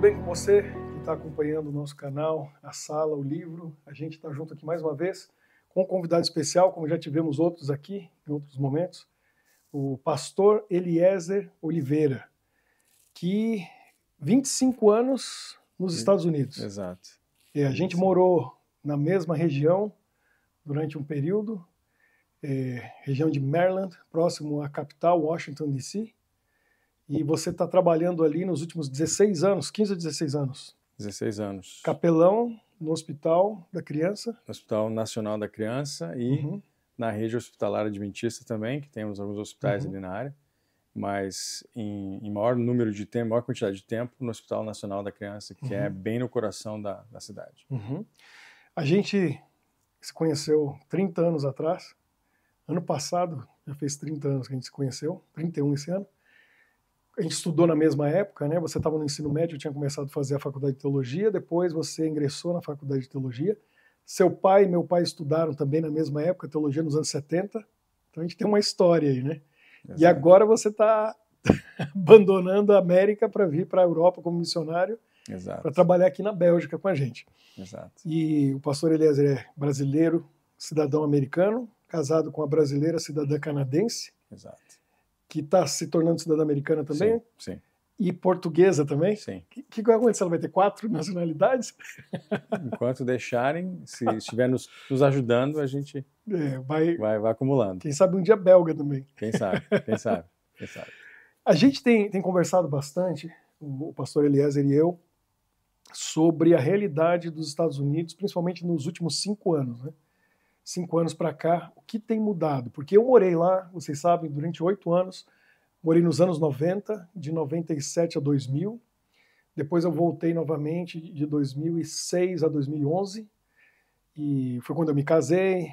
bem com você que está acompanhando o nosso canal, a sala, o livro? A gente está junto aqui mais uma vez com um convidado especial, como já tivemos outros aqui em outros momentos, o pastor Eliezer Oliveira, que 25 anos nos Estados Unidos. Exato. E a gente morou na mesma região durante um período, região de Maryland, próximo à capital, Washington, D.C., e você está trabalhando ali nos últimos 16 anos, 15 a 16 anos. 16 anos. Capelão no Hospital da Criança. No Hospital Nacional da Criança e na rede hospitalar adventista também, que temos alguns hospitais ali na área, mas em maior número de tempo, maior quantidade de tempo, no Hospital Nacional da Criança, que é bem no coração da cidade. A gente se conheceu 30 anos atrás. Ano passado, já fez 30 anos que a gente se conheceu, 31 esse ano. A gente estudou na mesma época, né? Você estava no ensino médio, eu tinha começado a fazer a faculdade de teologia, depois você ingressou na faculdade de teologia. Seu pai e meu pai estudaram também na mesma época, teologia nos anos 70. Então a gente tem uma história aí, né? Exato. E agora você está abandonando a América para vir para a Europa como missionário, para trabalhar aqui na Bélgica com a gente. Exato. E o pastor Eliezer é brasileiro, cidadão americano, casado com uma brasileira cidadã canadense. Exato. Que está se tornando cidadã americana também. Sim. E portuguesa também. Sim. O que vai acontecer? Ela vai ter 4 nacionalidades? Enquanto deixarem, se estiver nos ajudando, a gente vai acumulando. Quem sabe um dia belga também. Quem sabe. A gente tem conversado bastante, o pastor Eliezer e eu, sobre a realidade dos Estados Unidos, principalmente nos últimos 5 anos, né? 5 anos para cá, o que tem mudado? Porque eu morei lá, vocês sabem, durante 8 anos, morei nos anos 90, de 97 a 2000, depois eu voltei novamente de 2006 a 2011, e foi quando eu me casei,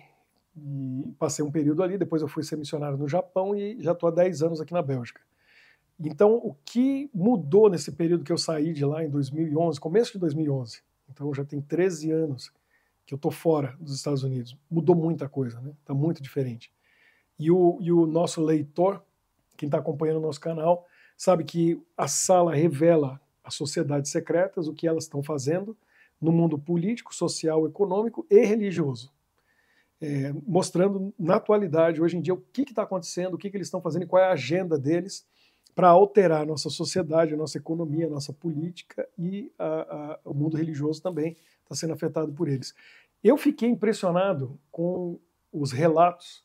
e passei um período ali, depois eu fui ser missionário no Japão e já estou há 10 anos aqui na Bélgica. Então, o que mudou nesse período que eu saí de lá em 2011, começo de 2011, então já tem 13 anos, que eu estou fora dos Estados Unidos, mudou muita coisa, né? Está muito diferente. E o nosso leitor, quem está acompanhando o nosso canal, sabe que a sala revela as sociedades secretas, o que elas estão fazendo no mundo político, social, econômico e religioso. Mostrando na atualidade, hoje em dia, o que está acontecendo, o que eles estão fazendo e qual é a agenda deles para alterar a nossa sociedade, a nossa economia, a nossa política e o mundo religioso também está sendo afetado por eles. Eu fiquei impressionado com os relatos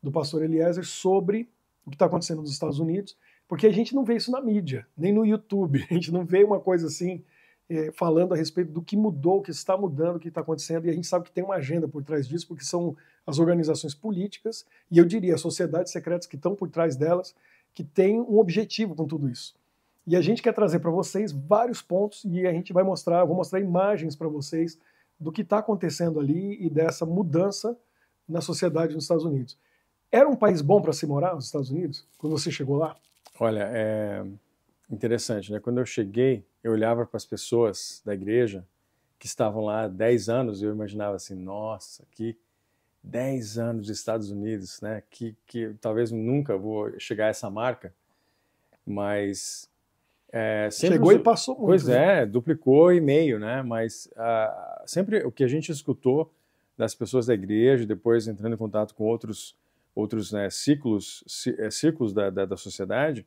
do pastor Eliezer sobre o que está acontecendo nos Estados Unidos, porque a gente não vê isso na mídia, nem no YouTube, a gente não vê uma coisa assim falando a respeito do que mudou, o que está mudando, o que está acontecendo, e a gente sabe que tem uma agenda por trás disso, porque são as organizações políticas, e eu diria as sociedades secretas que estão por trás delas, que têm um objetivo com tudo isso. E a gente quer trazer para vocês vários pontos, e a gente vai mostrar, eu vou mostrar imagens para vocês do que está acontecendo ali e dessa mudança na sociedade nos Estados Unidos. Era um país bom para se morar nos Estados Unidos, quando você chegou lá? Olha, é interessante, né? Quando eu cheguei, eu olhava para as pessoas da igreja que estavam lá há 10 anos e eu imaginava assim, nossa, que 10 anos dos Estados Unidos, né? Que talvez nunca vou chegar a essa marca, mas... Chegou e passou muito. Pois duplicou e meio, né? Mas sempre o que a gente escutou das pessoas da igreja, depois entrando em contato com outros né, ciclos da sociedade,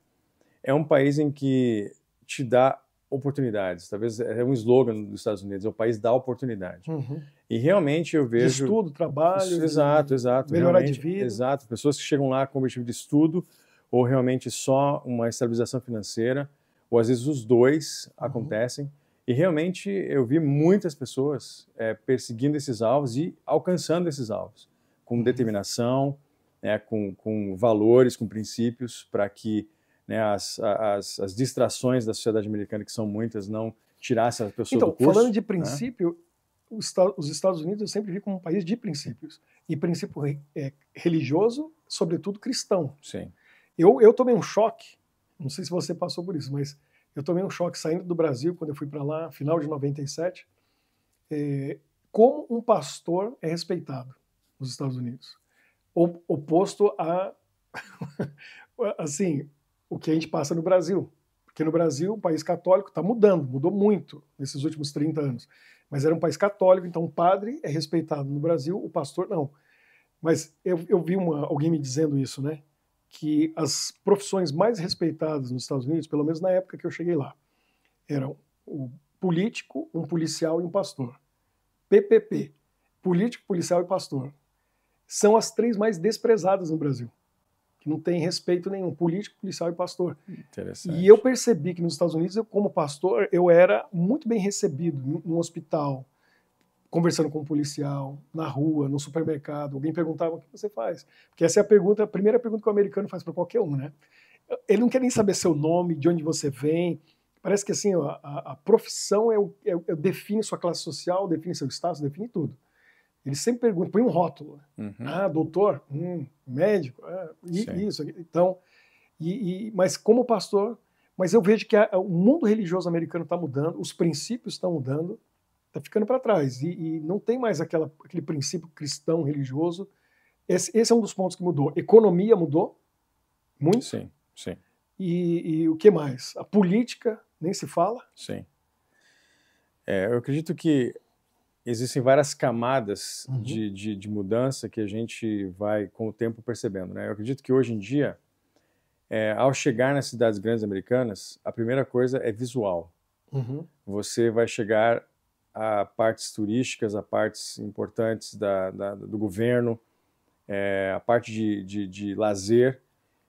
é um país em que te dá oportunidades. Talvez é um slogan dos Estados Unidos, é o país da oportunidade. E realmente eu vejo... De estudo, trabalho... Exato. Melhorar de vida. Exato. Pessoas que chegam lá com objetivo de estudo ou realmente só uma estabilização financeira, ou às vezes os dois acontecem, e realmente eu vi muitas pessoas perseguindo esses alvos e alcançando esses alvos, com determinação, com valores, com princípios, para que as distrações da sociedade americana, que são muitas, não tirassem a pessoa do curso. Então, falando de princípio, os Estados Unidos eu sempre vi como um país de princípios, e princípio religioso, sobretudo cristão. Sim. Eu tomei um choque, não sei se você passou por isso, mas eu tomei um choque saindo do Brasil, quando eu fui para lá, final de 97, como um pastor é respeitado nos Estados Unidos. Oposto a, assim, o que a gente passa no Brasil. Porque no Brasil, o país católico está mudando, mudou muito nesses últimos 30 anos. Mas era um país católico, então o padre é respeitado. No Brasil, o pastor não. Mas eu vi alguém me dizendo isso, né? Que as profissões mais respeitadas nos Estados Unidos, pelo menos na época que eu cheguei lá, eram o político, um policial e um pastor. PPP, político, policial e pastor. São as 3 mais desprezadas no Brasil, que não tem respeito nenhum, político, policial e pastor. Interessante. E eu percebi que nos Estados Unidos, como pastor, eu era muito bem recebido no hospital, conversando com um policial, na rua, no supermercado. Alguém perguntava o que você faz. Porque essa é a primeira pergunta que o americano faz para qualquer um, né? Ele não quer nem saber seu nome, de onde você vem. Parece que assim, a profissão define sua classe social, define seu status, define tudo. Ele sempre pergunta, põe um rótulo. Ah, doutor? Médico? Isso. Então, mas como pastor, mas eu vejo que o mundo religioso americano está mudando, os princípios estão mudando, está ficando para trás. E não tem mais aquele princípio cristão religioso. Esse é um dos pontos que mudou. Economia mudou muito. Sim, sim. E o que mais? A política, nem se fala. Sim. Eu acredito que existem várias camadas de mudança que a gente vai, com o tempo, percebendo, né? Eu acredito que hoje em dia, ao chegar nas cidades grandes americanas, a primeira coisa é visual. Você vai chegar a partes turísticas, a partes importantes do governo, a parte de lazer,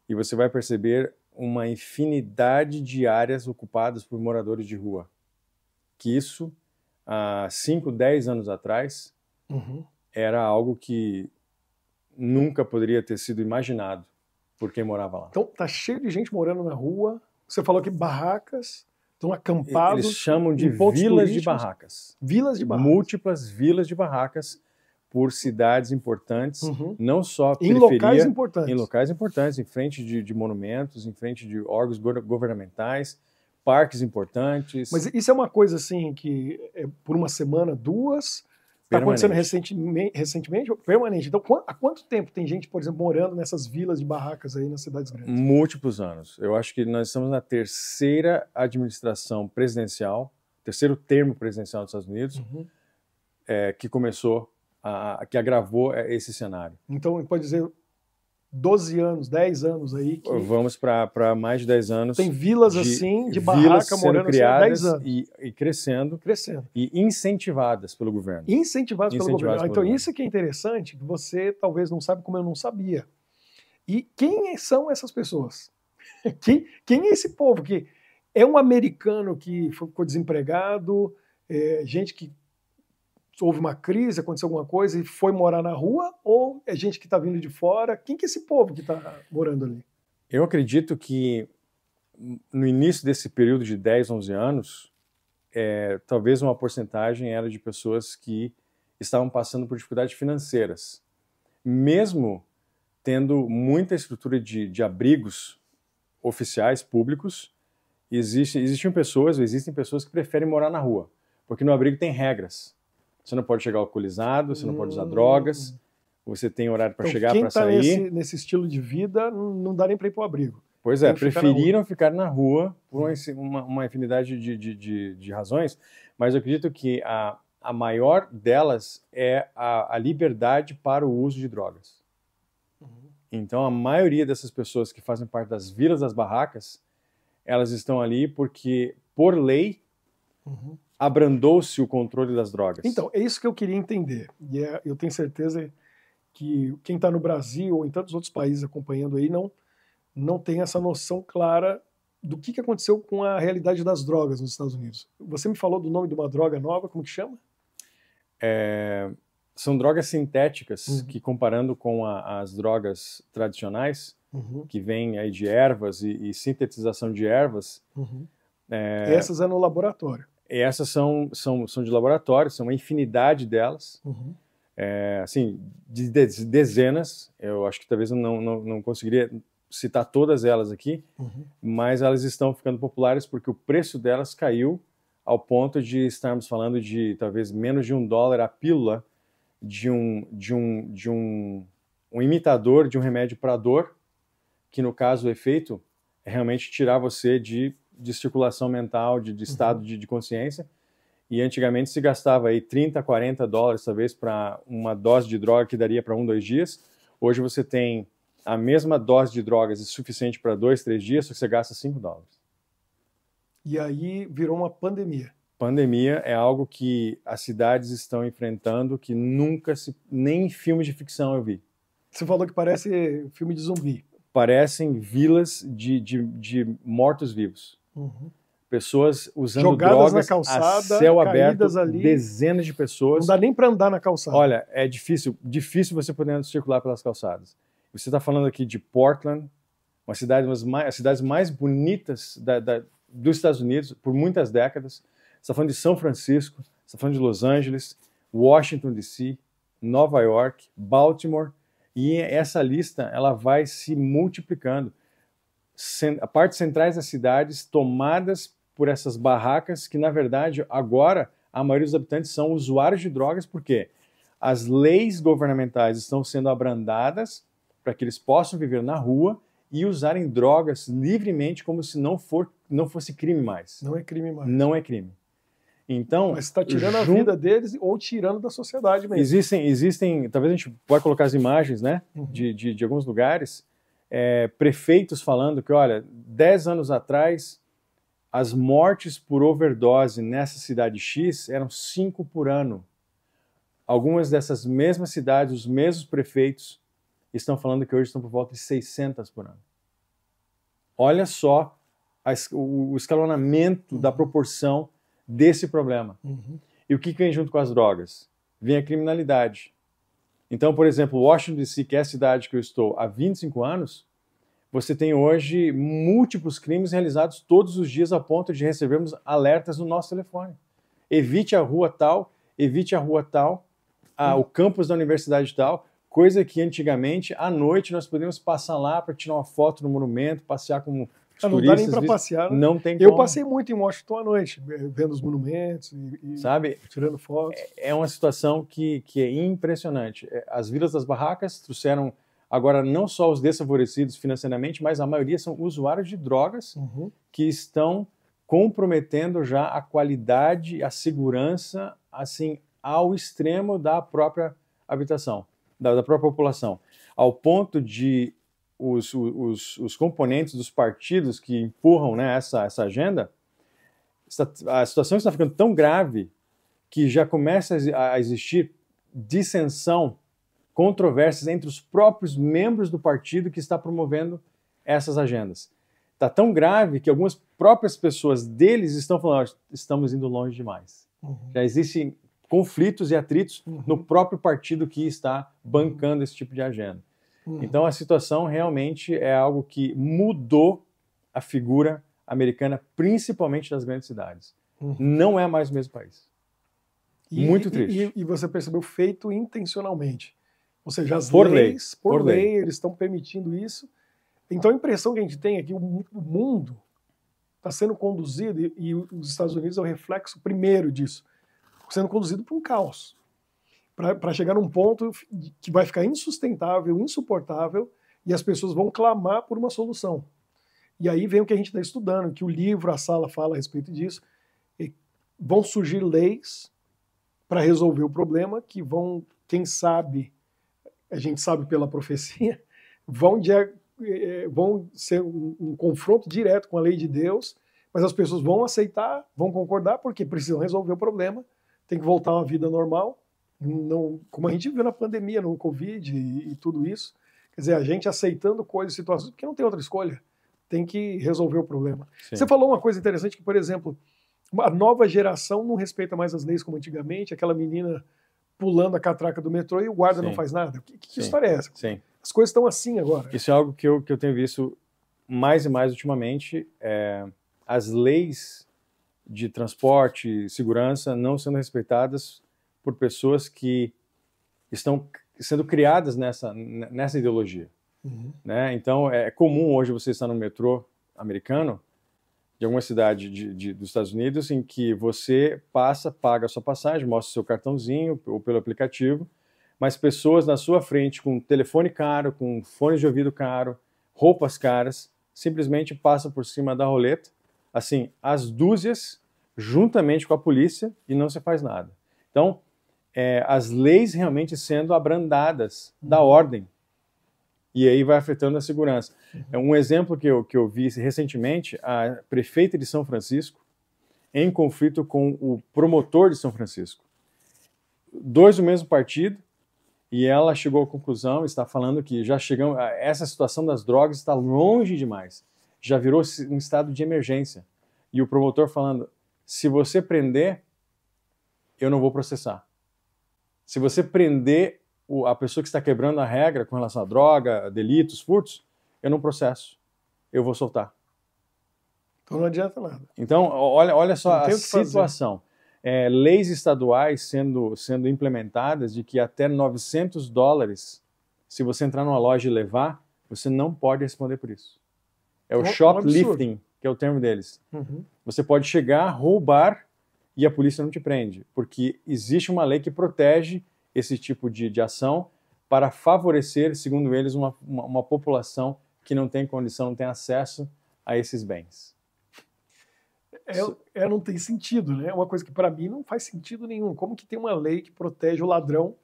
e você vai perceber uma infinidade de áreas ocupadas por moradores de rua. Que isso, há 5, 10 anos atrás, era algo que nunca poderia ter sido imaginado por quem morava lá. Então, tá cheio de gente morando na rua. Você falou que barracas, estão acampados. Eles chamam de vilas de barracas. Vilas de barracas. Múltiplas vilas de barracas por cidades importantes, não só em periferia, locais importantes. Em locais importantes, em frente de monumentos, em frente de órgãos governamentais, parques importantes. Mas isso é uma coisa assim que por uma semana, 2, está acontecendo recentemente ou permanente? Então, há quanto tempo tem gente, por exemplo, morando nessas vilas de barracas aí nas cidades grandes? Múltiplos anos. Eu acho que nós estamos na terceira administração presidencial, terceiro termo presidencial dos Estados Unidos, que começou, que agravou esse cenário. Então, pode dizer 12 anos, 10 anos aí. Que vamos para mais de 10 anos. Tem vilas assim, de barraca, morando criadas assim há 10 anos. E crescendo. E incentivadas pelo governo. Incentivadas pelo governo. Então, isso que é interessante, que você talvez não sabe como eu não sabia. E quem são essas pessoas? Quem é esse povo? Que é um americano que ficou desempregado, gente que houve uma crise, aconteceu alguma coisa e foi morar na rua, ou é gente que está vindo de fora? Quem que é esse povo que está morando ali? Eu acredito que no início desse período de 10, 11 anos, talvez uma porcentagem era de pessoas que estavam passando por dificuldades financeiras. Mesmo tendo muita estrutura de abrigos oficiais, públicos, existem pessoas que preferem morar na rua, porque no abrigo tem regras. Você não pode chegar alcoolizado, você não pode usar drogas, você tem horário para chegar, para sair. Quem está nesse estilo de vida, não dá nem para ir para o abrigo. Pois é, preferiram ficar na rua por uma infinidade de razões, mas eu acredito que a maior delas é a liberdade para o uso de drogas. Então, a maioria dessas pessoas que fazem parte das vilas das barracas, elas estão ali porque, por lei, abrandou-se o controle das drogas. Então, é isso que eu queria entender. E eu tenho certeza que quem está no Brasil ou em tantos outros países acompanhando aí não tem essa noção clara do que aconteceu com a realidade das drogas nos Estados Unidos. Você me falou do nome de uma droga nova, como que chama? São drogas sintéticas que, comparando com as drogas tradicionais, que vêm aí de ervas e sintetização de ervas... Essas é no laboratório. Essas são de laboratório, são uma infinidade delas, assim, de dezenas. Eu acho que talvez eu não conseguiria citar todas elas aqui, mas elas estão ficando populares porque o preço delas caiu ao ponto de estarmos falando de talvez menos de $1 a pílula de um imitador de um remédio para dor, que no caso o efeito é realmente tirar você de de circulação mental, de estado de consciência. E antigamente se gastava aí 30, 40 dólares, talvez, para uma dose de droga que daria para 1, 2 dias. Hoje você tem a mesma dose de drogas suficiente para 2, 3 dias, só que você gasta 5 dólares. E aí virou uma pandemia. Pandemia é algo que as cidades estão enfrentando que nunca nem em filmes de ficção eu vi. Você falou que parece filme de zumbi. Parecem vilas de mortos-vivos. Uhum. Pessoas usando jogadas drogas na calçada, a céu aberto, ali, dezenas de pessoas. Não dá nem para andar na calçada. Olha, é difícil você poder circular pelas calçadas. Você está falando aqui de Portland, uma cidade, as cidades mais bonitas dos Estados Unidos por muitas décadas. Você está falando de São Francisco, você está falando de Los Angeles, Washington, D.C., Nova York, Baltimore, e essa lista ela vai se multiplicando. A partes centrais das cidades tomadas por essas barracas que, na verdade, agora a maioria dos habitantes são usuários de drogas, porque as leis governamentais estão sendo abrandadas para que eles possam viver na rua e usarem drogas livremente como se não fosse crime mais. Não é crime mais. Não é crime. Então, mas está tirando a vida deles ou tirando da sociedade mesmo. Existem, talvez a gente pode colocar as imagens, né, de alguns lugares, prefeitos falando que, olha, 10 anos atrás, as mortes por overdose nessa cidade X eram 5 por ano. Algumas dessas mesmas cidades, os mesmos prefeitos, estão falando que hoje estão por volta de 600 por ano. Olha só o escalonamento da proporção desse problema. E o que vem junto com as drogas? Vem a criminalidade. Então, por exemplo, Washington, D.C., que é a cidade que eu estou há 25 anos, você tem hoje múltiplos crimes realizados todos os dias a ponto de recebermos alertas no nosso telefone. Evite a rua tal, o campus da universidade tal, coisa que antigamente, à noite, nós podíamos passar lá para tirar uma foto no monumento, passear como os não turistas. Dá nem para passear. Né? Não tem Eu como. passei muito em Washington à noite, vendo os monumentos e sabe? Tirando fotos. É uma situação que é impressionante. As vilas das barracas trouxeram agora não só os desfavorecidos financeiramente, mas a maioria são usuários de drogas que estão comprometendo já a qualidade e a segurança assim ao extremo da própria habitação, da própria população, ao ponto de os componentes dos partidos que empurram, né, essa agenda, a situação está ficando tão grave que já começa a existir dissensão, controvérsias entre os próprios membros do partido que está promovendo essas agendas. Está tão grave que algumas próprias pessoas deles estão falando, estamos indo longe demais. Já existem conflitos e atritos no próprio partido que está bancando esse tipo de agenda. Então a situação realmente é algo que mudou a figura americana, principalmente das grandes cidades. Não é mais o mesmo país. Muito triste. E você percebeu, feito intencionalmente. Ou seja, as por leis, lei. Por lei, eles estão permitindo isso. Então a impressão que a gente tem é que o mundo está sendo conduzido, e os Estados Unidos é o reflexo primeiro disso, sendo conduzido por um caos. Para chegar num ponto que vai ficar insustentável, insuportável, e as pessoas vão clamar por uma solução. E aí vem o que a gente está estudando, que o livro, a sala fala a respeito disso. Vão surgir leis para resolver o problema, que vão, quem sabe, a gente sabe pela profecia, vão ser um confronto direto com a lei de Deus, mas as pessoas vão aceitar, vão concordar, porque precisam resolver o problema, tem que voltar a uma vida normal, não, como a gente viu na pandemia, no Covid e tudo isso. Quer dizer, a gente aceitando coisas, situações, porque não tem outra escolha, tem que resolver o problema. Sim. Você falou uma coisa interessante, que, por exemplo, a nova geração não respeita mais as leis como antigamente, aquela menina pulando a catraca do metrô e o guarda não faz nada. Que história é essa? Sim. As coisas estão assim agora. Isso é algo que eu tenho visto mais e mais ultimamente. As leis de transporte e segurança não sendo respeitadas por pessoas que estão sendo criadas nessa ideologia. Né? Então, é comum hoje você estar no metrô americano, de alguma cidade dos Estados Unidos, em que você paga a sua passagem, mostra o seu cartãozinho ou pelo aplicativo, mas pessoas na sua frente com telefone caro, com fones de ouvido caro, roupas caras, simplesmente passam por cima da roleta, assim, às dúzias, juntamente com a polícia, e não se faz nada. Então, as leis realmente sendo abrandadas da ordem, e aí vai afetando a segurança. Um exemplo que eu vi recentemente, a prefeita de São Francisco, em conflito com o promotor de São Francisco. Dois do mesmo partido, e ela chegou à conclusão, está falando que já chegamos, essa situação das drogas está longe demais, já virou um estado de emergência. E o promotor falando, se você prender, eu não vou processar. Se você prender a pessoa que está quebrando a regra com relação à droga, delitos, furtos, eu não processo, eu vou soltar. Então não adianta nada. Então, olha só a situação. Leis estaduais sendo implementadas de que até $900, se você entrar numa loja e levar, você não pode responder por isso. É o shoplifting, que é o termo deles. Você pode chegar, roubar e a polícia não te prende, porque existe uma lei que protege esse tipo de ação para favorecer, segundo eles, uma população que não tem condição, não tem acesso a esses bens. Não tem sentido, né? É uma coisa que para mim não faz sentido nenhum. Como que tem uma lei que protege o ladrão?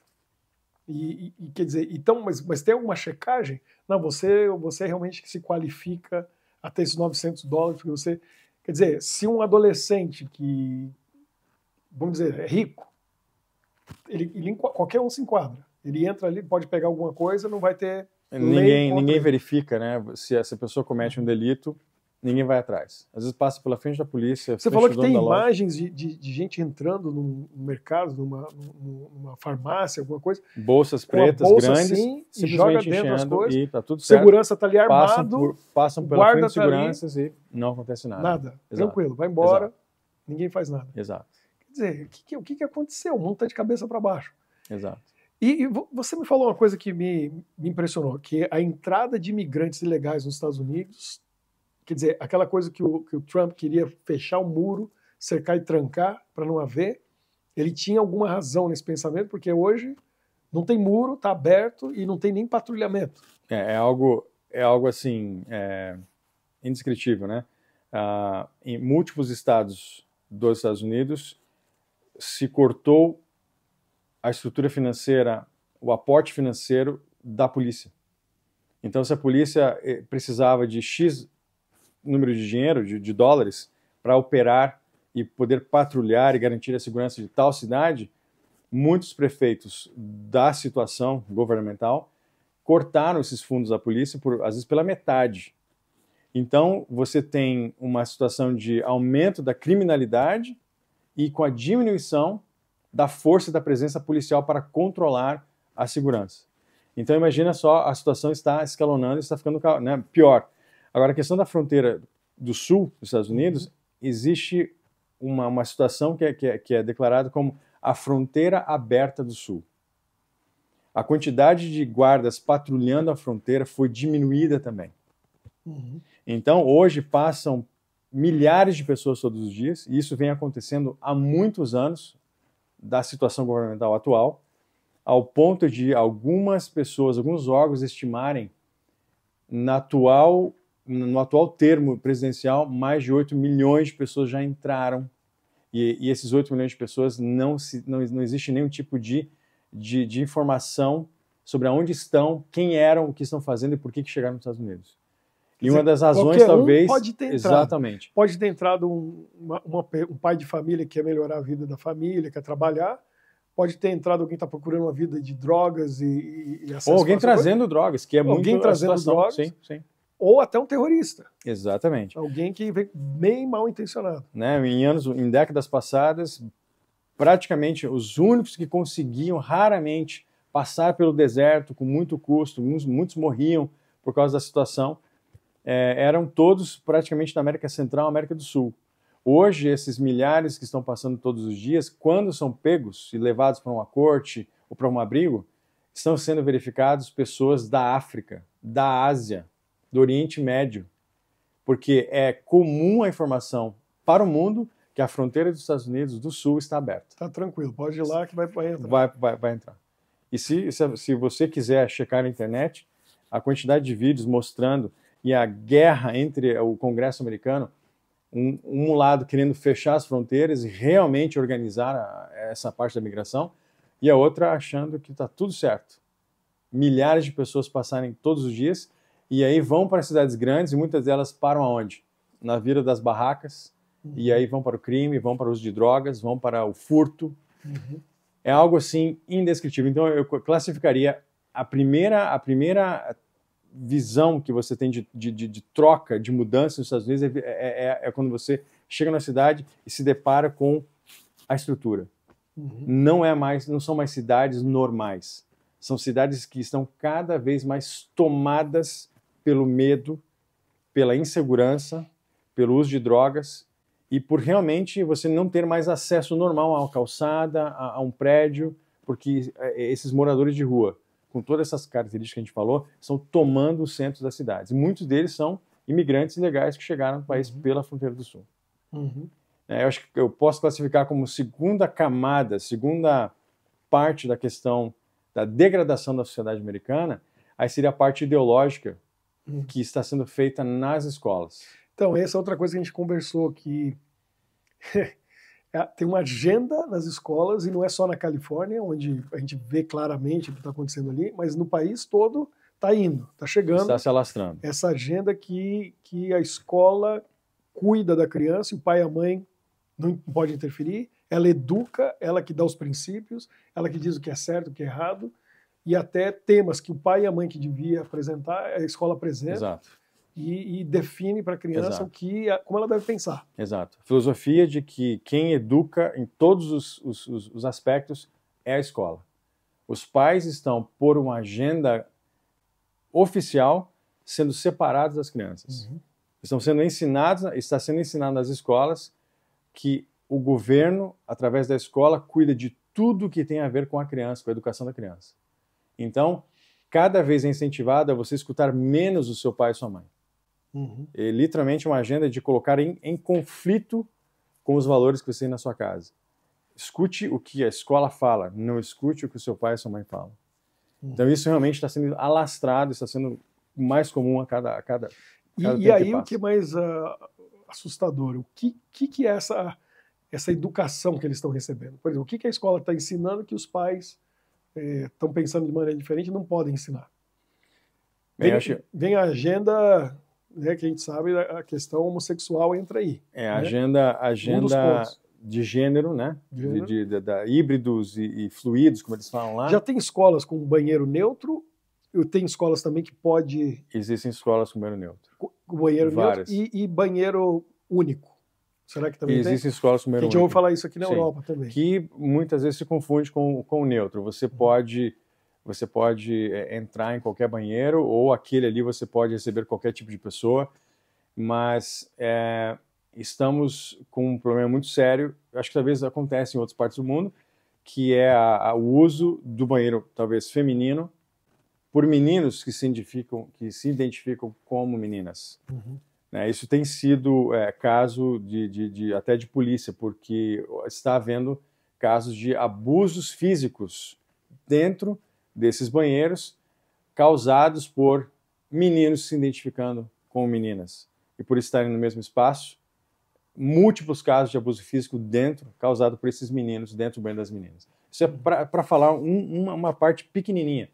E quer dizer, então, mas tem alguma checagem? Não, você realmente que se qualifica a ter esses $900, porque você, quer dizer, se um adolescente que, vamos dizer, é rico, qualquer um se enquadra. Ele entra ali, pode pegar alguma coisa, não vai ter ninguém verifica, né? Se essa pessoa comete um delito, ninguém vai atrás. Às vezes passa pela frente da polícia. Você falou que tem imagens de gente entrando num mercado, numa farmácia, alguma coisa. Bolsas pretas grandes, assim, e joga dentro das coisas. E tá tudo certo. Segurança está ali armado. Passam pela frente de seguranças e não acontece nada. Nada. Exato. Tranquilo, vai embora, ninguém faz nada. Exato. Quer dizer, o que aconteceu? O mundo está de cabeça para baixo. Exato. E você me falou uma coisa que me impressionou, que a entrada de imigrantes ilegais nos Estados Unidos, quer dizer, aquela coisa que o Trump queria fechar o muro, cercar e trancar para não haver, ele tinha alguma razão nesse pensamento, porque hoje não tem muro, está aberto e não tem nem patrulhamento. É algo assim, indescritível, né? Em múltiplos estados dos Estados Unidos se cortou a estrutura financeira, o aporte financeiro da polícia. Então, se a polícia precisava de X número de dinheiro, de dólares, para operar e poder patrulhar e garantir a segurança de tal cidade, muitos prefeitos da situação governamental cortaram esses fundos da polícia, às vezes pela metade. Então, você tem uma situação de aumento da criminalidade e com a diminuição da força da presença policial para controlar a segurança. Então, imagina só, a situação está escalonando, está ficando, né, pior. Agora, a questão da fronteira do sul dos Estados Unidos, existe uma situação que é declarada como a fronteira aberta do sul. A quantidade de guardas patrulhando a fronteira foi diminuída também. Então, hoje passam milhares de pessoas todos os dias, e isso vem acontecendo há muitos anos da situação governamental atual, ao ponto de algumas pessoas, alguns órgãos estimarem no atual termo presidencial, mais de 8 milhões de pessoas já entraram, e esses 8 milhões de pessoas não existe nenhum tipo de informação sobre aonde estão, quem eram, o que estão fazendo e por que chegaram nos Estados Unidos. E uma das razões, talvez... pode ter entrado. Exatamente. Pode ter entrado um pai de família que quer melhorar a vida da família, quer trabalhar. Pode ter entrado alguém que está procurando uma vida de drogas e acesso. Ou alguém trazendo drogas, que é muito... Alguém trazendo drogas. Sim, sim. Ou até um terrorista. Exatamente. Alguém que vem bem mal intencionado. Né? Em décadas passadas, praticamente os únicos que conseguiam raramente passar pelo deserto com muito custo, muitos morriam por causa da situação, eram todos praticamente da América Central, América do Sul. Hoje, esses milhares que estão passando todos os dias, quando são pegos e levados para uma corte ou para um abrigo, estão sendo verificados pessoas da África, da Ásia, do Oriente Médio, porque é comum a informação para o mundo que a fronteira dos Estados Unidos do Sul está aberta. Está tranquilo, pode ir lá que vai entrar. Vai entrar. E se você quiser checar na internet, a quantidade de vídeos mostrando e a guerra entre o Congresso americano um lado querendo fechar as fronteiras e realmente organizar essa parte da migração, e a outra achando que está tudo certo. Milhares de pessoas passarem todos os dias, e aí vão para cidades grandes, e muitas delas param aonde? Na Vila das Barracas, e aí vão para o crime, vão para o uso de drogas, vão para o furto. É algo assim indescritível. Então eu classificaria a primeira visão que você tem de troca, de mudança nos Estados Unidos é quando você chega na cidade e se depara com a estrutura. Não são mais cidades normais. São cidades que estão cada vez mais tomadas pelo medo, pela insegurança, pelo uso de drogas e por realmente você não ter mais acesso normal a uma calçada, a um prédio, porque esses moradores de rua, com todas essas características que a gente falou, estão tomando os centros das cidades. E muitos deles são imigrantes ilegais que chegaram no país pela fronteira do sul. Eu acho que eu posso classificar como segunda camada, segunda parte da questão da degradação da sociedade americana, aí seria a parte ideológica que está sendo feita nas escolas. Então, essa é outra coisa que a gente conversou, que tem uma agenda nas escolas, e não é só na Califórnia, onde a gente vê claramente o que está acontecendo ali, mas no país todo está indo, está chegando. Está se alastrando. Essa agenda que a escola cuida da criança e o pai e a mãe não pode interferir, ela educa, ela que dá os princípios, ela que diz o que é certo, o que é errado, e até temas que o pai e a mãe que devia apresentar, a escola apresenta. Exato. E define para a criança como ela deve pensar. Exato. Filosofia de que quem educa em todos os aspectos é a escola. Os pais estão, por uma agenda oficial, sendo separados das crianças. Está sendo ensinado nas escolas que o governo, através da escola, cuida de tudo que tem a ver com a criança, com a educação da criança. Então, cada vez é incentivado a você escutar menos o seu pai e sua mãe. É literalmente uma agenda de colocar em conflito com os valores que você tem na sua casa. Escute o que a escola fala, não escute o que o seu pai e sua mãe falam. Então isso realmente está sendo alastrado, está sendo mais comum a cada e aí o que é mais assustador? O que é essa educação que eles estão recebendo? Por exemplo, o que a escola está ensinando que os pais estão pensando de maneira diferente e não podem ensinar? Vem a agenda... que a gente sabe, a questão homossexual entra aí. A agenda de gênero, né? De híbridos e fluidos, como eles falam lá. Já tem escolas com banheiro neutro, tem escolas também que pode... Existem escolas com banheiro neutro. Com banheiro Várias. Neutro e banheiro único. Será que também Existem escolas com banheiro único. A gente ouve falar isso aqui na Europa também. Que muitas vezes se confunde com o neutro. Você pode entrar em qualquer banheiro, ou aquele ali você pode receber qualquer tipo de pessoa, mas estamos com um problema muito sério, acho que talvez acontece em outras partes do mundo, que é o uso do banheiro, talvez feminino, por meninos que se identificam como meninas. Isso tem sido caso até de polícia, porque está havendo casos de abusos físicos dentro desses banheiros, causados por meninos se identificando como meninas. E por estarem no mesmo espaço, múltiplos casos de abuso físico causado por esses meninos dentro do banheiro das meninas. Isso é para falar uma parte pequenininha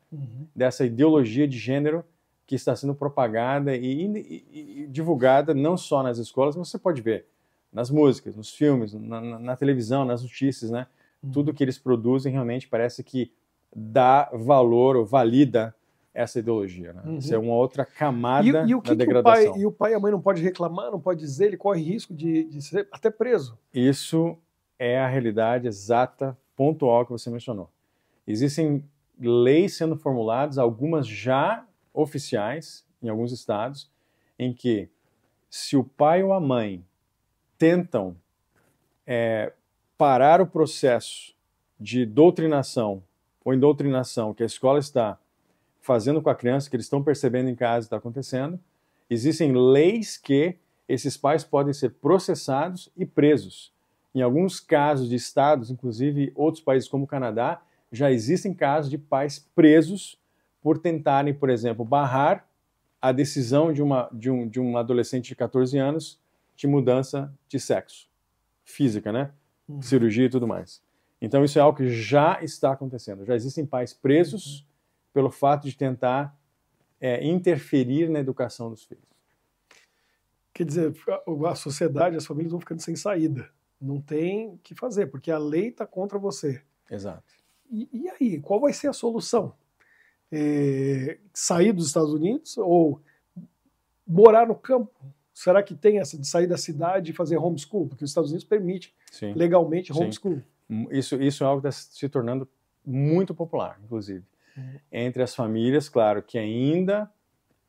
dessa ideologia de gênero que está sendo propagada e divulgada não só nas escolas, mas você pode ver nas músicas, nos filmes, na televisão, nas notícias, né? Tudo que eles produzem realmente parece que dá valor ou valida essa ideologia. Né? Isso é uma outra camada da degradação. E o pai e a mãe não pode reclamar, não pode dizer, ele corre risco de ser até preso. Isso é a realidade exata, pontual que você mencionou. Existem leis sendo formuladas, algumas já oficiais em alguns estados, em que se o pai ou a mãe tentam parar o processo de doutrinação ou indoutrinação que a escola está fazendo com a criança, que eles estão percebendo em casa está acontecendo, existem leis que esses pais podem ser processados e presos. Em alguns casos de estados, inclusive outros países como o Canadá, já existem casos de pais presos por tentarem, por exemplo, barrar a decisão de um adolescente de 14 anos de mudança de sexo, física, né? Cirurgia e tudo mais. Então isso é algo que já está acontecendo. Já existem pais presos pelo fato de tentar interferir na educação dos filhos. Quer dizer, a sociedade, as famílias vão ficando sem saída. Não tem o que fazer, porque a lei está contra você. Exato. E aí, qual vai ser a solução? Sair dos Estados Unidos ou morar no campo? Será que tem essa de sair da cidade e fazer homeschool? Porque os Estados Unidos permite legalmente homeschool. Isso é algo que está se tornando muito popular, inclusive. Entre as famílias, claro, que ainda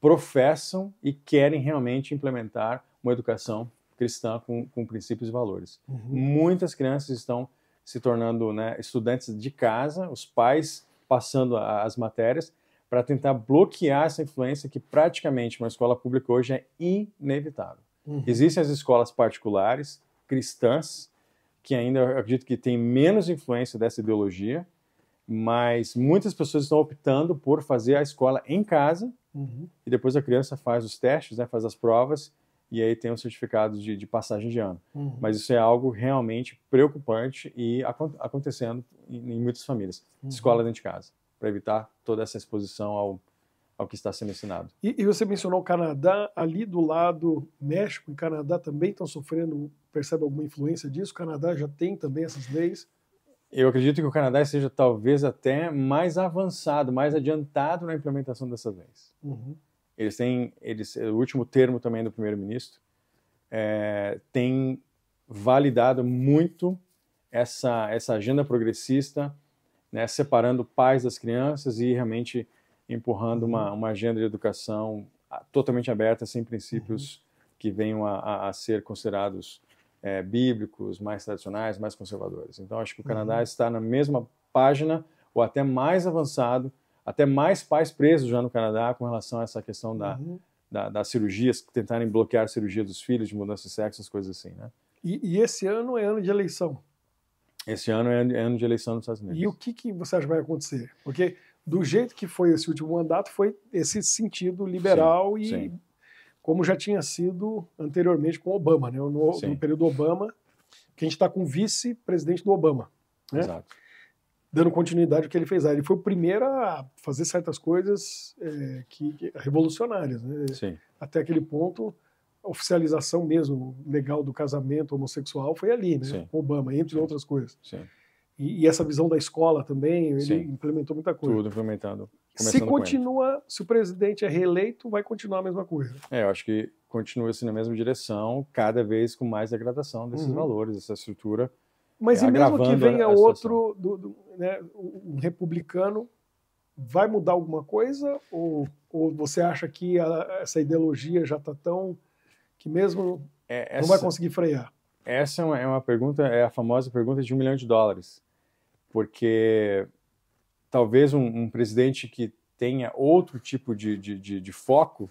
professam e querem realmente implementar uma educação cristã com princípios e valores. Muitas crianças estão se tornando, né, estudantes de casa, os pais passando as matérias para tentar bloquear essa influência que praticamente uma escola pública hoje é inevitável. Existem as escolas particulares, cristãs, que ainda eu acredito que têm menos influência dessa ideologia, mas muitas pessoas estão optando por fazer a escola em casa e depois a criança faz os testes, né, faz as provas e aí tem os certificados de passagem de ano. Mas isso é algo realmente preocupante e acontecendo em muitas famílias. Escola dentro de casa, para evitar toda essa exposição ao que está sendo ensinado. E você mencionou o Canadá, ali do lado, México e Canadá também estão sofrendo, percebe alguma influência disso? O Canadá já tem também essas leis? Eu acredito que o Canadá seja talvez até mais avançado, mais adiantado na implementação dessas leis. O último termo também do primeiro-ministro tem validado muito essa agenda progressista, né, separando pais das crianças e realmente empurrando uma agenda de educação totalmente aberta, sem princípios que venham a ser considerados bíblicos, mais tradicionais, mais conservadores. Então, acho que o Canadá está na mesma página, ou até mais avançado, até mais pais presos já no Canadá com relação a essa questão das cirurgias, tentarem bloquear a cirurgia dos filhos, de mudança de sexo, essas coisas assim, né? E esse ano é ano de eleição. Esse ano é ano de eleição nos Estados Unidos. E o que você acha que vai acontecer? Porque do jeito que foi esse último mandato, foi esse sentido liberal como já tinha sido anteriormente com Obama, né? No período Obama, que a gente está com o vice-presidente do Obama, né? Exato. Dando continuidade ao que ele fez. Ele foi o primeiro a fazer certas coisas revolucionárias, né? Sim. Até aquele ponto, a oficialização mesmo legal do casamento homossexual foi ali, né? Obama, entre outras coisas. Sim. E essa visão da escola também, ele implementou muita coisa. Tudo implementando. Se o presidente é reeleito, vai continuar a mesma coisa. Eu acho que continua-se na mesma direção, cada vez com mais degradação desses valores, dessa estrutura. Mas e mesmo que venha outro, um republicano, vai mudar alguma coisa? Ou você acha que essa ideologia já está tão... que mesmo não vai conseguir frear? Essa é uma pergunta, é a famosa pergunta de $1 milhão. Porque talvez um presidente que tenha outro tipo de foco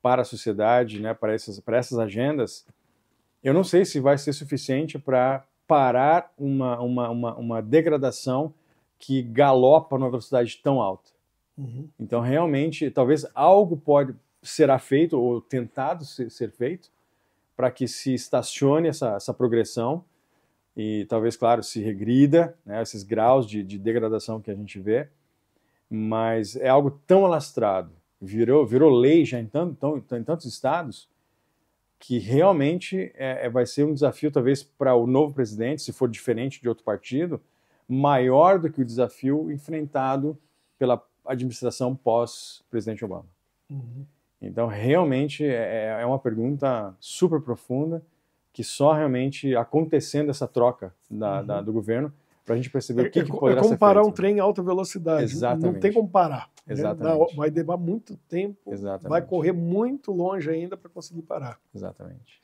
para a sociedade, né, para essas agendas, eu não sei se vai ser suficiente para parar uma degradação que galopa numa velocidade tão alta. Então, realmente, talvez algo será feito ou tentado ser feito para que se estacione essa progressão e talvez, claro, se regrida, né, esses graus de degradação que a gente vê, mas é algo tão alastrado, virou lei já em tantos estados, que realmente vai ser um desafio, talvez, para o novo presidente, se for diferente de outro partido, maior do que o desafio enfrentado pela administração pós-presidente Obama. Então, realmente, é uma pergunta super profunda, que só realmente acontecendo essa troca do governo, para a gente perceber o que poderá ser feito. É como parar um trem em alta velocidade. Exatamente. Não tem como parar. Exatamente. Vai levar muito tempo, vai correr muito longe ainda para conseguir parar. Exatamente.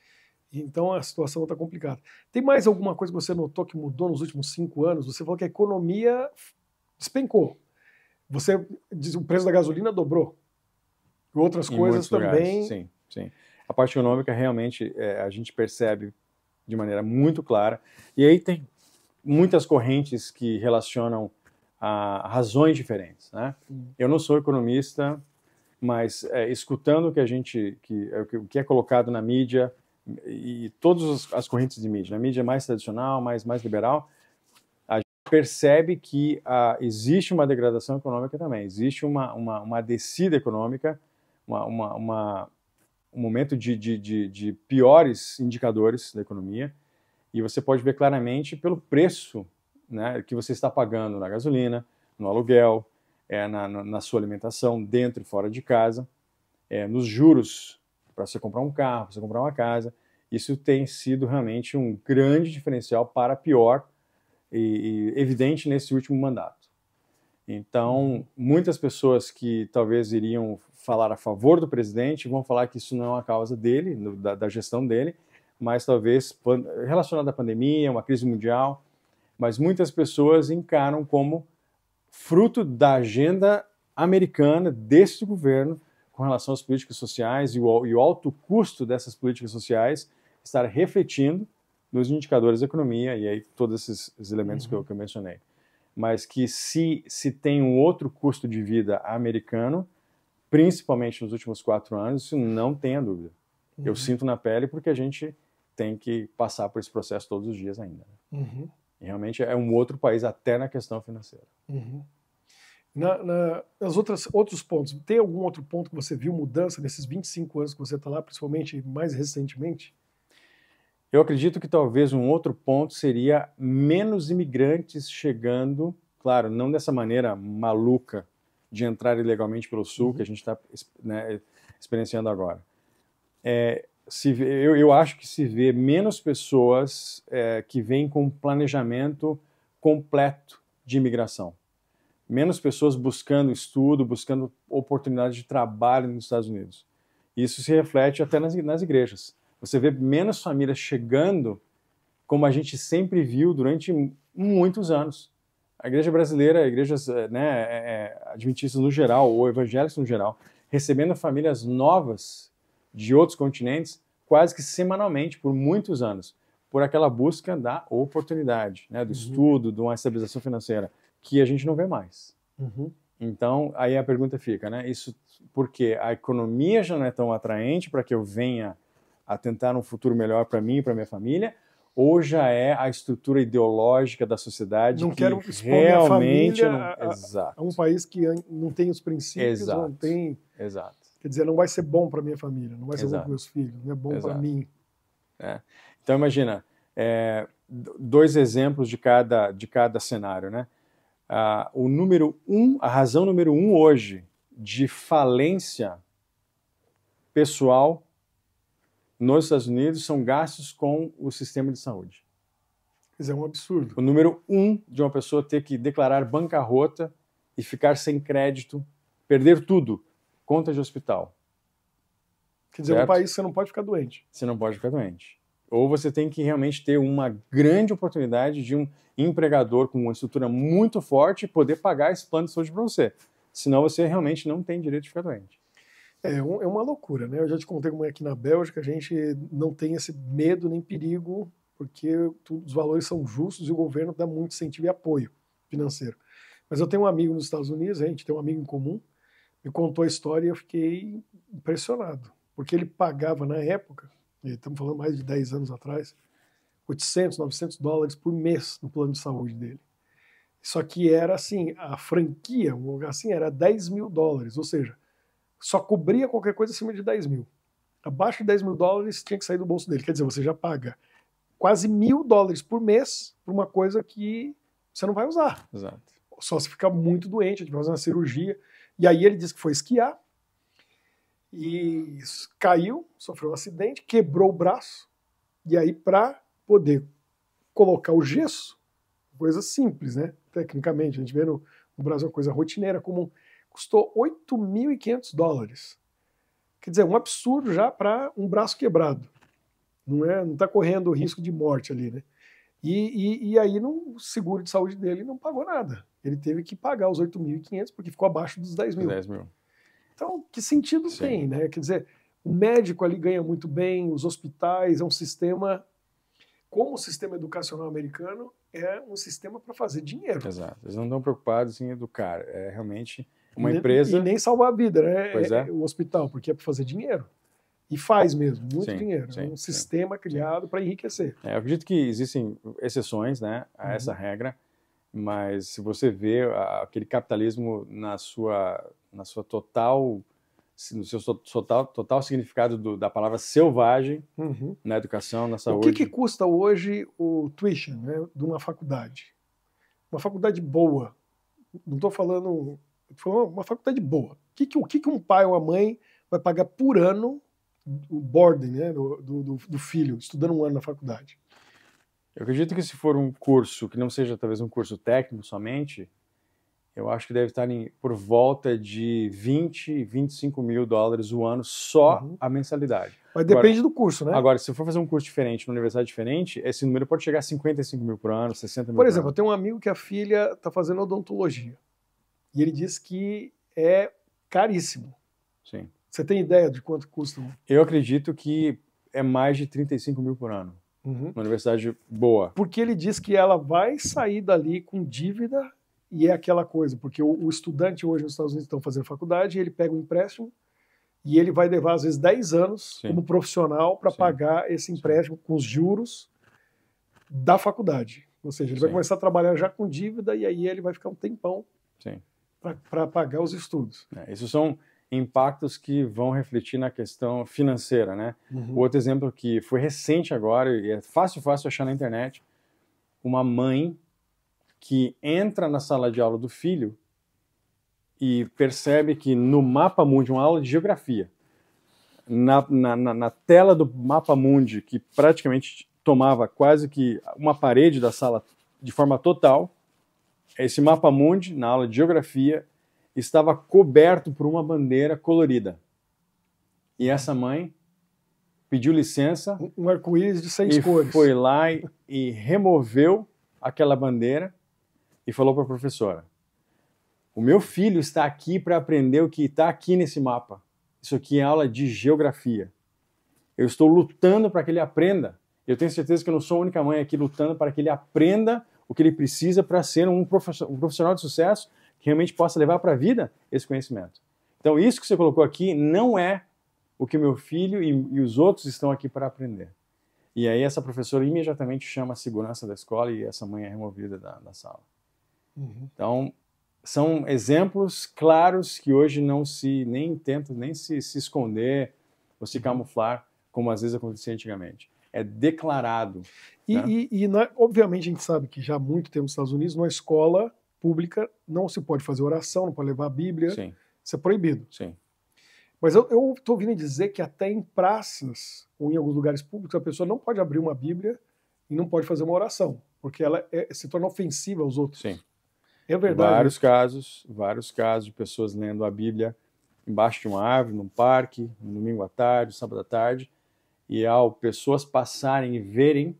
Então a situação está complicada. Tem mais alguma coisa que você notou que mudou nos últimos 5 anos? Você falou que a economia despencou. Você diz o preço da gasolina dobrou. Outras coisas também. Sim, sim. A parte econômica realmente a gente percebe de maneira muito clara. E aí tem muitas correntes que relacionam a razões diferentes, né? Eu não sou economista, mas escutando o que é colocado na mídia, e todas as correntes de mídia, a mídia mais tradicional, mais liberal, a gente percebe que existe uma degradação econômica também, existe uma descida econômica, um momento de piores indicadores da economia, e você pode ver claramente pelo preço, né, que você está pagando na gasolina, no aluguel, na sua alimentação, dentro e fora de casa, nos juros para você comprar um carro, para você comprar uma casa. Isso tem sido realmente um grande diferencial para pior e evidente nesse último mandato. Então, muitas pessoas que talvez iriam falar a favor do presidente vão falar que isso não é uma causa dele, da gestão dele, mas talvez relacionado à pandemia, uma crise mundial, mas muitas pessoas encaram como fruto da agenda americana deste governo com relação às políticas sociais e o alto custo dessas políticas sociais estar refletindo nos indicadores da economia, e aí todos esses elementos que eu mencionei. Mas que se tem um outro custo de vida americano, principalmente nos últimos 4 anos, isso não tenha dúvida. Eu sinto na pele porque a gente tem que passar por esse processo todos os dias ainda. E realmente é um outro país até na questão financeira. Outros pontos, tem algum outro ponto que você viu mudança nesses 25 anos que você está lá, principalmente mais recentemente? Eu acredito que talvez um outro ponto seria menos imigrantes chegando, claro, não dessa maneira maluca de entrar ilegalmente pelo sul, que a gente está, né, experienciando agora. Eu acho que se vê menos pessoas que vêm com um planejamento completo de imigração. Menos pessoas buscando estudo, buscando oportunidade de trabalho nos Estados Unidos. Isso se reflete até nas igrejas. Você vê menos famílias chegando como a gente sempre viu durante muitos anos. A igreja brasileira, igrejas adventistas no geral, ou evangélicos no geral, recebendo famílias novas de outros continentes quase que semanalmente por muitos anos, por aquela busca da oportunidade, né, do estudo, de uma estabilização financeira, que a gente não vê mais. Então, aí a pergunta fica, né? Isso porque a economia já não é tão atraente para que eu venha a tentar um futuro melhor para mim e para minha família, ou já é a estrutura ideológica da sociedade não que quero expor realmente minha família a um país que não tem os princípios, não tem... Exato. Quer dizer, não vai ser bom para minha família, não vai ser bom para meus filhos, não é bom para mim. Então, imagina, 2 exemplos de cada cenário, né? A razão número 1 hoje de falência pessoal nos Estados Unidos são gastos com o sistema de saúde. Isso é um absurdo. O número 1 de uma pessoa ter que declarar bancarrota e ficar sem crédito, perder tudo, conta de hospital. Quer dizer, no país você não pode ficar doente. Você não pode ficar doente. Ou você tem que realmente ter uma grande oportunidade de um empregador com uma estrutura muito forte poder pagar esse plano de saúde para você. Senão você realmente não tem direito de ficar doente. É uma loucura, né? Eu já te contei como é aqui na Bélgica a gente não tem esse medo nem perigo, porque os valores são justos e o governo dá muito incentivo e apoio financeiro. Mas eu tenho um amigo nos Estados Unidos, a gente tem um amigo em comum, me contou a história e eu fiquei impressionado, porque ele pagava na época, estamos falando mais de 10 anos atrás, 800, 900 dólares por mês no plano de saúde dele. Só que era assim, a franquia, um lugar assim, era 10 mil dólares, ou seja, só cobria qualquer coisa acima de 10 mil. Abaixo de 10 mil dólares tinha que sair do bolso dele. Quer dizer, você já paga quase $1.000 por mês por uma coisa que você não vai usar. Exato. Só se ficar muito doente, a gente vai fazer uma cirurgia. E aí ele disse que foi esquiar e caiu, sofreu um acidente, quebrou o braço. E aí, para poder colocar o gesso, coisa simples, né? Tecnicamente, a gente vê no Brasil uma coisa rotineira, comum. Custou $8.500. Quer dizer, um absurdo já para um braço quebrado. Não está correndo risco de morte ali, né? E aí o seguro de saúde dele não pagou nada. Ele teve que pagar os 8.500 porque ficou abaixo dos 10 mil. 10 mil. Então, que sentido tem, né? Quer dizer, o médico ali ganha muito bem, os hospitais, é um sistema... Como o sistema educacional americano é um sistema para fazer dinheiro. Exato. Eles não estão preocupados em educar. É realmente uma empresa... E nem salvar a vida, né? Pois é. O hospital, porque é para fazer dinheiro. E faz mesmo, muito Sim, dinheiro. sim, É um sim. sistema criado para enriquecer. Eu acredito que existem exceções, né, a essa regra, mas se você vê aquele capitalismo na sua total, no seu total significado da palavra selvagem, na educação, na O saúde. que custa hoje o tuition, né, de uma faculdade? Uma faculdade boa. Não estou falando uma faculdade boa. O que um pai ou uma mãe vai pagar por ano o boarding, né, do filho, estudando um ano na faculdade? Eu acredito que se for um curso que não seja talvez um curso técnico somente, eu acho que deve estar por volta de 20, 25 mil dólares o ano só a mensalidade. Mas depende do curso, né? Agora, se eu for fazer um curso diferente, numa universidade diferente, esse número pode chegar a 55 mil por ano, 60 mil por exemplo, por ano. eu tenho um amigo que a filha está fazendo odontologia. E ele diz que é caríssimo. Sim. Você tem ideia de quanto custa? Eu acredito que é mais de 35 mil por ano. Uma universidade boa. Porque ele diz que ela vai sair dali com dívida e é aquela coisa, porque o estudante hoje nos Estados Unidos estão fazendo faculdade, ele pega um empréstimo e ele vai levar às vezes 10 anos como profissional para pagar esse empréstimo com os juros da faculdade. Ou seja, ele vai começar a trabalhar já com dívida e aí ele vai ficar um tempão para pagar os estudos. Isso são impactos que vão refletir na questão financeira, né? O outro exemplo que foi recente agora, e é fácil achar na internet, uma mãe que entra na sala de aula do filho e percebe que no mapa mundi, uma aula de geografia, na tela do mapa mundi, que praticamente tomava quase que uma parede da sala de forma total, esse mapa mundi, na aula de geografia, estava coberto por uma bandeira colorida. E essa mãe pediu licença. Um arco-íris de 6 cores. Foi lá e removeu aquela bandeira e falou para a professora: o meu filho está aqui para aprender o que está aqui nesse mapa. Isso aqui é aula de geografia. Eu estou lutando para que ele aprenda. Eu tenho certeza que eu não sou a única mãe aqui lutando para que ele aprenda o que ele precisa para ser um profissional de sucesso que realmente possa levar para a vida esse conhecimento. Então, isso que você colocou aqui não é o que meu filho e os outros estão aqui para aprender. E aí essa professora imediatamente chama a segurança da escola e essa mãe é removida da sala. Então, são exemplos claros que hoje não se nem tenta nem se esconder ou se camuflar, como às vezes acontecia antigamente. É declarado. Obviamente a gente sabe que já há muito tempo nos Estados Unidos, numa escola pública, não se pode fazer oração, não pode levar a Bíblia. Sim. Isso é proibido. Sim. Mas eu estou ouvindo dizer que até em praças ou em alguns lugares públicos a pessoa não pode abrir uma Bíblia e não pode fazer uma oração, porque ela se torna ofensiva aos outros. Sim. É verdade. Vários casos de pessoas lendo a Bíblia embaixo de uma árvore, num parque, no domingo à tarde, sábado à tarde, e ao pessoas passarem e verem,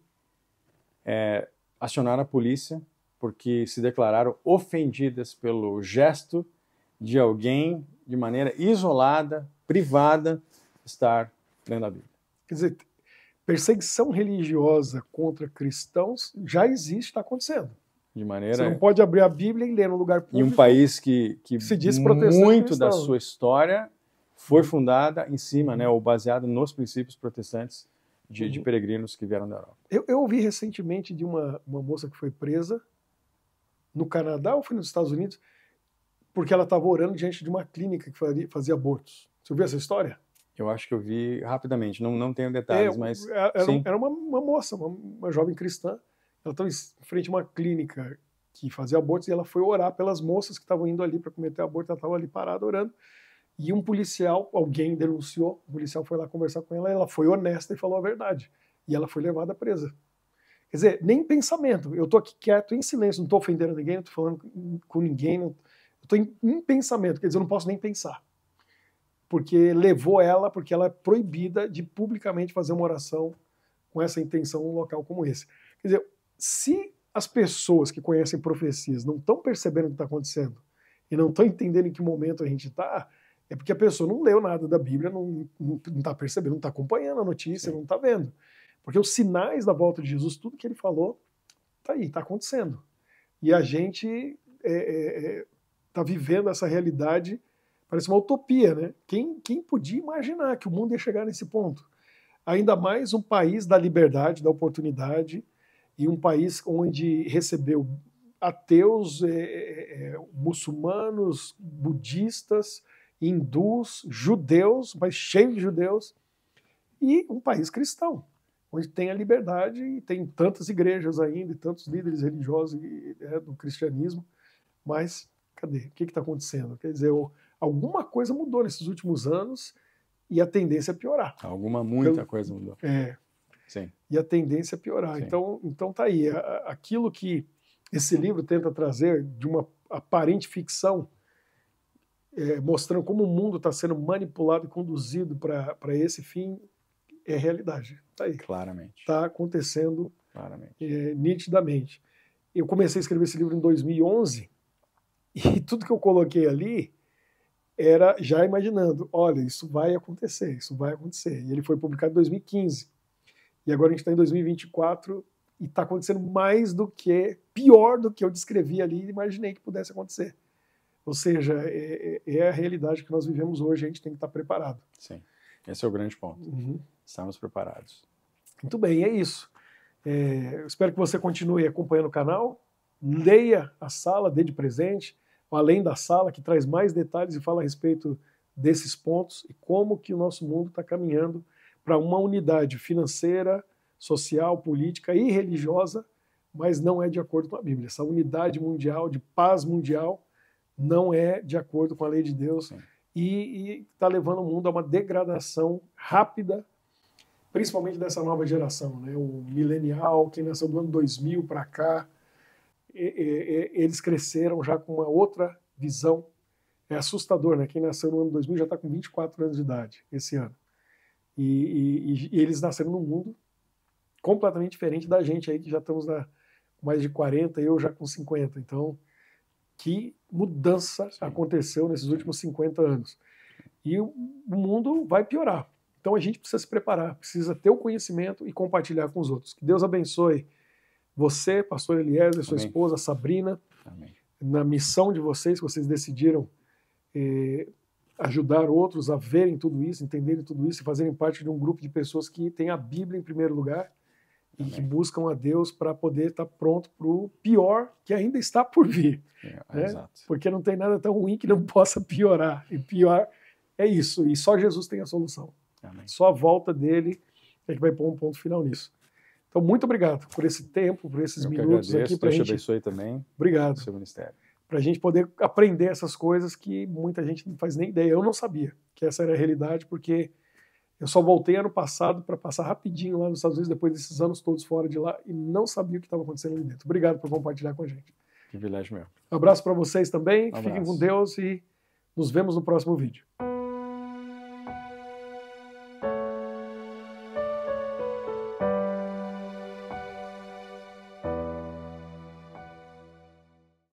acionaram a polícia porque se declararam ofendidas pelo gesto de alguém, de maneira isolada, privada, estar lendo a Bíblia. Quer dizer, perseguição religiosa contra cristãos já existe, está acontecendo. De maneira... Você não pode abrir a Bíblia e ler no lugar público. Em um país que se diz protestante muito cristão. Da sua história foi fundada em cima, né, ou baseada nos princípios protestantes de peregrinos que vieram da Europa. Eu ouvi recentemente de uma moça que foi presa no Canadá ou foi nos Estados Unidos porque ela estava orando diante de uma clínica que fazia abortos. Você ouviu essa história? Eu acho que eu vi rapidamente, não tenho detalhes, mas... Era uma moça, uma jovem cristã. Ela estava em frente a uma clínica que fazia abortos e ela foi orar pelas moças que estavam indo ali para cometer aborto. Ela estava ali parada orando. E um policial, alguém denunciou, o policial foi lá conversar com ela foi honesta e falou a verdade. E ela foi levada presa. Quer dizer, nem pensamento. Eu estou aqui quieto, em silêncio, não estou ofendendo ninguém, não estou falando com ninguém. Eu estou em pensamento, quer dizer, eu não posso nem pensar. Porque levou ela, porque ela é proibida de publicamente fazer uma oração com essa intenção num local como esse. Quer dizer, se as pessoas que conhecem profecias não estão percebendo o que está acontecendo e não estão entendendo em que momento a gente está, é porque a pessoa não leu nada da Bíblia, não está percebendo, não está acompanhando a notícia, não está vendo. Porque os sinais da volta de Jesus, tudo que ele falou, está aí, está acontecendo. E a gente está vivendo essa realidade Parece uma utopia, né? Quem podia imaginar que o mundo ia chegar nesse ponto? Ainda mais um país da liberdade, da oportunidade, e um país onde recebeu ateus, muçulmanos, budistas, hindus, judeus, mas cheio de judeus, e um país cristão, onde tem a liberdade e tem tantas igrejas ainda, e tantos líderes religiosos do cristianismo, mas cadê? O que está acontecendo? Quer dizer, alguma coisa mudou nesses últimos anos e a tendência é piorar. Muita coisa mudou. Sim. E a tendência é piorar. Então tá aí. Aquilo que esse livro tenta trazer de uma aparente ficção, mostrando como o mundo está sendo manipulado e conduzido para esse fim, é realidade. Tá aí. Claramente. Está acontecendo claramente. Nitidamente. Eu comecei a escrever esse livro em 2011 e tudo que eu coloquei ali era já imaginando, olha, isso vai acontecer. E ele foi publicado em 2015. E agora a gente está em 2024 e está acontecendo pior do que eu descrevi ali e imaginei que pudesse acontecer. Ou seja, é a realidade que nós vivemos hoje, a gente tem que estar preparado. Sim, esse é o grande ponto. Estamos preparados. Muito bem, é isso. Eu espero que você continue acompanhando o canal, leia a Sala, dê de presente, Além da Sala, que traz mais detalhes e fala a respeito desses pontos e como que o nosso mundo está caminhando para uma unidade financeira, social, política e religiosa, mas não é de acordo com a Bíblia. Essa unidade mundial, de paz mundial, não é de acordo com a lei de Deus. Sim. E está levando o mundo a uma degradação rápida, principalmente dessa nova geração, né? O milenial, quem nasceu do ano 2000 para cá, eles cresceram já com uma outra visão. É assustador, né? Quem nasceu no ano 2000 já está com 24 anos de idade esse ano. E eles nasceram num mundo completamente diferente da gente aí, que já estamos com mais de 40, eu já com 50. Então, que mudança aconteceu nesses últimos 50 anos. E o mundo vai piorar. Então a gente precisa se preparar, precisa ter o conhecimento e compartilhar com os outros. Que Deus abençoe você, pastor Eliezer, sua esposa Sabrina, Amém. Na missão de vocês, que vocês decidiram ajudar outros a verem tudo isso, entenderem tudo isso e fazerem parte de um grupo de pessoas que tem a Bíblia em primeiro lugar e que buscam a Deus para poder estar pronto para o pior que ainda está por vir. Né? Exato. Porque não tem nada tão ruim que não possa piorar. E pior é isso. E só Jesus tem a solução. Amém. Só a volta dele é que vai pôr um ponto final nisso. Então, muito obrigado por esse tempo, por esses minutos aqui para a gente. Deus te abençoe também. Obrigado. Seu ministério. Para a gente poder aprender essas coisas que muita gente não faz nem ideia. Eu não sabia que essa era a realidade, porque eu só voltei ano passado para passar rapidinho lá nos Estados Unidos, depois desses anos todos fora de lá, e não sabia o que estava acontecendo ali dentro. Obrigado por compartilhar com a gente. Privilégio meu. Um abraço para vocês também. Fiquem com Deus e nos vemos no próximo vídeo.